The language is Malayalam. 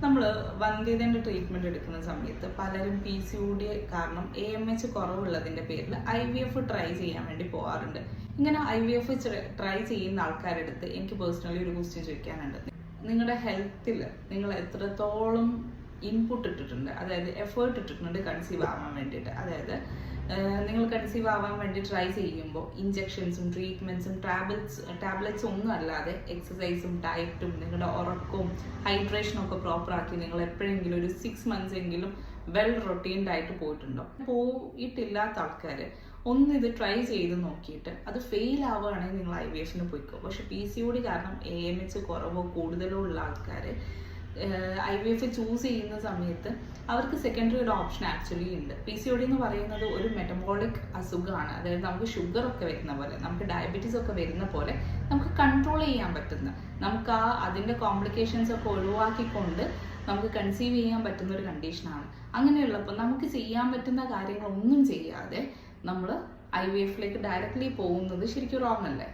നമ്മൾ വന്ധ്യതയുടെ ട്രീറ്റ്മെന്റ് എടുക്കുന്ന സമയത്ത് പലരും PCOD കാരണം AMH കുറവുള്ളതിന്റെ പേരിൽ IVF ട്രൈ ചെയ്യാൻ വേണ്ടി പോകാറുണ്ട്. ഇങ്ങനെ IVF ട്രൈ ചെയ്യുന്ന ആൾക്കാരുടെ അടുത്ത് എനിക്ക് പേഴ്സണലി ഒരു ക്വസ്റ്റ്യൻ ചോദിക്കാനുണ്ട്. നിങ്ങളുടെ ഹെൽത്തിൽ നിങ്ങൾ എത്രത്തോളം ഇൻപുട്ട് ഇട്ടിട്ടുണ്ട്, അതായത് എഫേർട്ട് ഇട്ടിട്ടുണ്ട് കൺസീവ് ആവാൻ വേണ്ടിയിട്ട്. അതായത് നിങ്ങൾ കൺസീവ് ആവാൻ വേണ്ടി ട്രൈ ചെയ്യുമ്പോൾ ഇഞ്ചെക്ഷൻസും ട്രീറ്റ്മെന്റ്സും ടാബ്ലറ്റ്സും ഒന്നും അല്ലാതെ എക്സസൈസും ഡയറ്റും നിങ്ങളുടെ ഉറക്കവും ഹൈഡ്രേഷനും ഒക്കെ പ്രോപ്പർ ആക്കി നിങ്ങൾ എപ്പോഴെങ്കിലും ഒരു 6 months എങ്കിലും വെൽ റൊട്ടീൻഡ് ആയിട്ട് പോയിട്ടുണ്ടോ? പോയിട്ടില്ലാത്ത ആൾക്കാർ ഒന്ന് ഇത് ട്രൈ ചെയ്ത് നോക്കിയിട്ട് അത് ഫെയിൽ ആവുകയാണെങ്കിൽ നിങ്ങൾ IVFന് പോയിക്കോ. പക്ഷെ PCOD കാരണം AMH കുറവോ കൂടുതലോ ഉള്ള ആൾക്കാർ IVF ചൂസ് ചെയ്യുന്ന സമയത്ത് അവർക്ക് സെക്കൻഡറി ഒരു ഓപ്ഷൻ ആക്ച്വലി ഉണ്ട്. PCOD എന്ന് പറയുന്നത് ഒരു മെറ്റബോളിക് അസുഖമാണ്. അതായത് നമുക്ക് ഷുഗർ ഒക്കെ വരുന്ന പോലെ, നമുക്ക് ഡയബറ്റീസ് ഒക്കെ വരുന്ന പോലെ നമുക്ക് കൺട്രോൾ ചെയ്യാൻ പറ്റുന്ന, നമുക്ക് അതിൻ്റെ കോംപ്ലിക്കേഷൻസ് ഒക്കെ ഒഴിവാക്കിക്കൊണ്ട് നമുക്ക് കൺസീവ് ചെയ്യാൻ പറ്റുന്ന ഒരു കണ്ടീഷനാണ്. അങ്ങനെയുള്ളപ്പോൾ നമുക്ക് ചെയ്യാൻ പറ്റുന്ന കാര്യങ്ങളൊന്നും ചെയ്യാതെ നമ്മൾ IVFലേക്ക് ഡയറക്റ്റ്ലി പോകുന്നത് ശരിക്കും റോങ് അല്ലേ?